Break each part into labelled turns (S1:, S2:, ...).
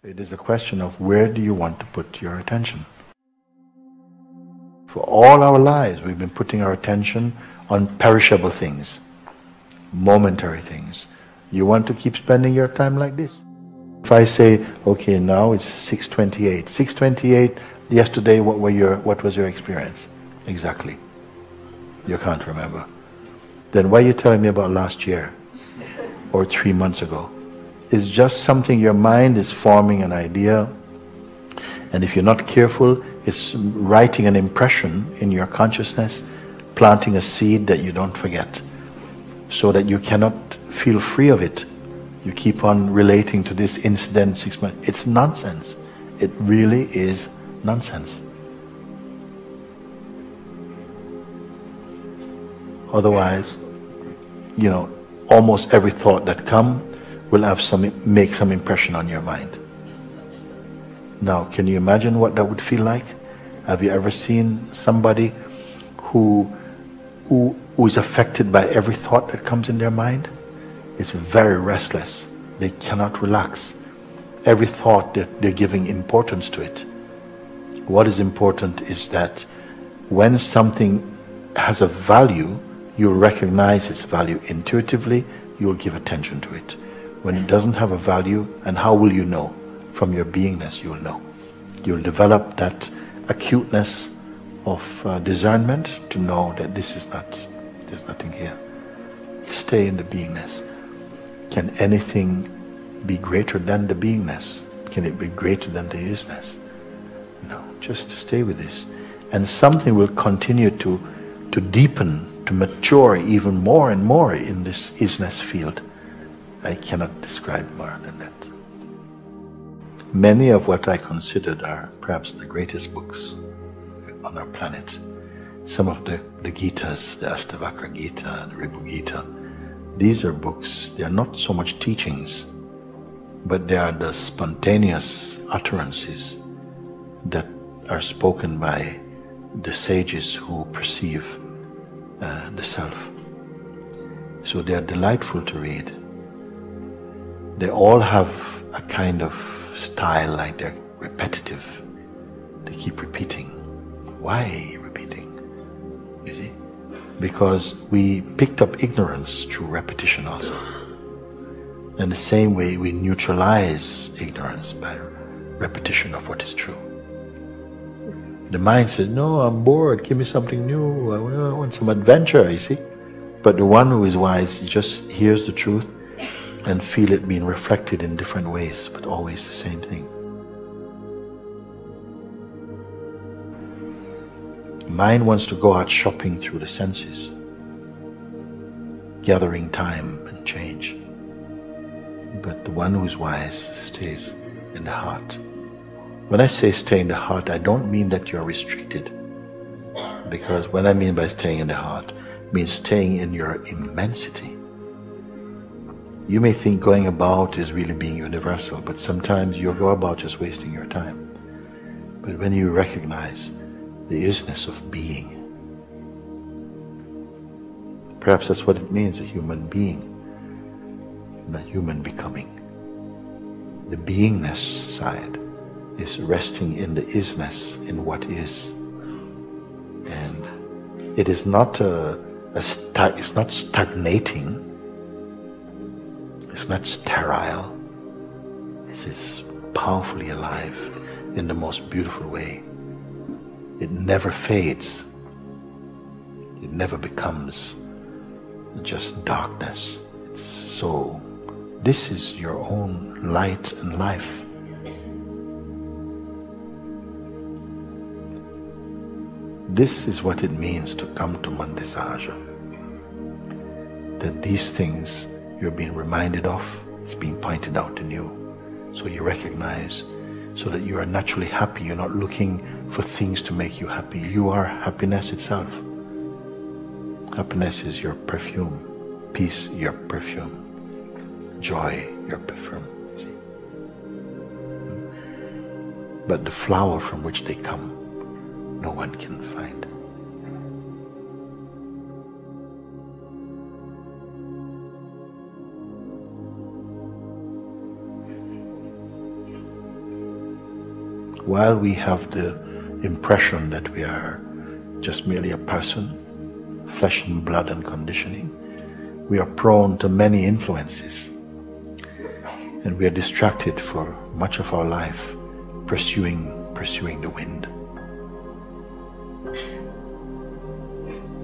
S1: It is a question of where do you want to put your attention. For all our lives, we've been putting our attention on perishable things, momentary things. You want to keep spending your time like this? If I say, okay, now it's 6:28. 6:28, yesterday, what was your experience? Exactly. You can't remember. Then why are you telling me about last year or 3 months ago? It's just something your mind is forming an idea, and if you're not careful, it's writing an impression in your consciousness, planting a seed that you don't forget, so that you cannot feel free of it. You keep on relating to this incident 6 months. It's nonsense. It really is nonsense. Otherwise, almost every thought that comes will make some impression on your mind. Now, can you imagine what that would feel like? Have you ever seen somebody who is affected by every thought that comes in their mind? It's very restless. They cannot relax. Every thought they're giving importance to it. What is important is that when something has a value, you'll recognize its value intuitively, you'll give attention to it. When it doesn't have a value, and how will you know? From your beingness you'll know. You'll develop that acuteness of discernment to know that there's nothing here. Stay in the beingness. Can anything be greater than the beingness? Can it be greater than the isness? No, just stay with this. And something will continue to deepen, to mature even more and more in this isness field. I cannot describe more than that. Many of what I considered are perhaps the greatest books on our planet. Some of the Gitas, the Ashtavakra Gita and the Ribu Gita, these are books, they are not so much teachings, but they are the spontaneous utterances that are spoken by the sages who perceive the self. So they are delightful to read. They all have a kind of style, like they're repetitive. They keep repeating. Why repeating? You see? Because we picked up ignorance through repetition also. In the same way, we neutralize ignorance by repetition of what is true. The mind says, no, I'm bored, give me something new, I want some adventure, you see. But the one who is wise just hears the truth and feel it being reflected in different ways, but always the same thing. Mind wants to go out shopping through the senses, gathering time and change. But the one who is wise stays in the heart. When I say stay in the heart, I don't mean that you're restricted. Because what I mean by staying in the heart means staying in your immensity. You may think going about is really being universal, but sometimes you go about just wasting your time. But when you recognize the isness of being, perhaps that's what it means, a human being, not human becoming. The beingness side is resting in the isness, in what is. And it is not it's not stagnating. It's not sterile. It is powerfully alive in the most beautiful way. It never fades. It never becomes just darkness. So this is your own light and life. This is what it means to come to Mandisaja. That these things you're being reminded of, it's being pointed out in you. So you recognize, so that you are naturally happy. You're not looking for things to make you happy. You are happiness itself. Happiness is your perfume. Peace, your perfume. Joy, your perfume. See? But the flower from which they come, no one can find. while we have the impression that we are just merely a person, flesh and blood and conditioning, we are prone to many influences, and we are distracted for much of our life pursuing the wind.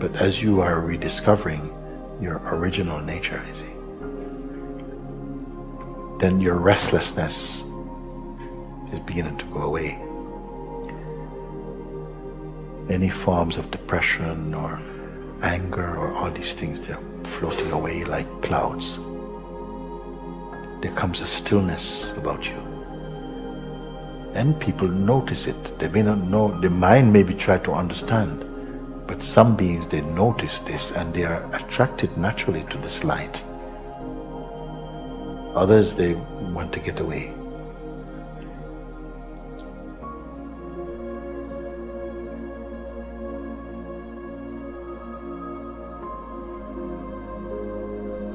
S1: But as you are rediscovering your original nature, you see, then your restlessness is beginning to go away. Any forms of depression or anger or all these things, they're floating away like clouds. There comes a stillness about you. And people notice it. They may not know, the mind maybe try to understand, but some beings, they notice this and they are attracted naturally to this light. Others, they want to get away.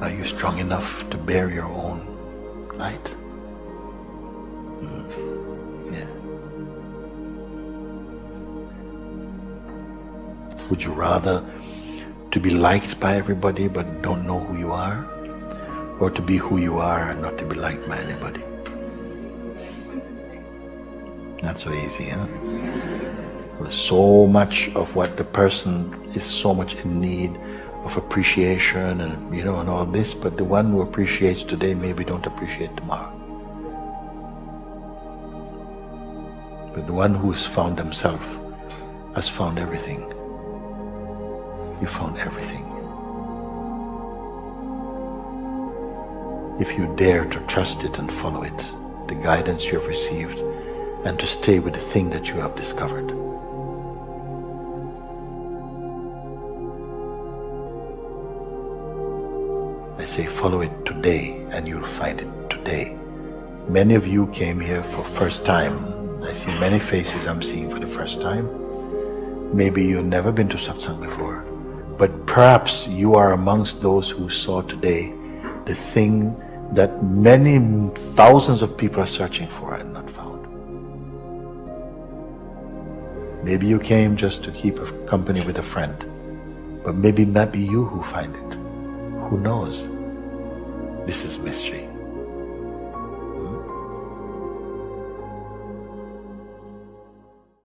S1: Are you strong enough to bear your own light? Yeah. Would you rather to be liked by everybody but don't know who you are? Or to be who you are and not to be liked by anybody? Not so easy, huh? So much of what the person is so much in need of appreciation and and all this, but the one who appreciates today maybe don't appreciate tomorrow. But the one who has found himself has found everything. You found everything. If you dare to trust it and follow it, the guidance you have received, and to stay with the thing that you have discovered. I say follow it today and you'll find it today. Many of you came here for first time. I see many faces I'm seeing for the first time. Maybe you've never been to satsang before, but perhaps you are amongst those who saw today the thing that many thousands of people are searching for and not found. Maybe you came just to keep company with a friend, but maybe it might be you who find it. Who knows? This is mystery.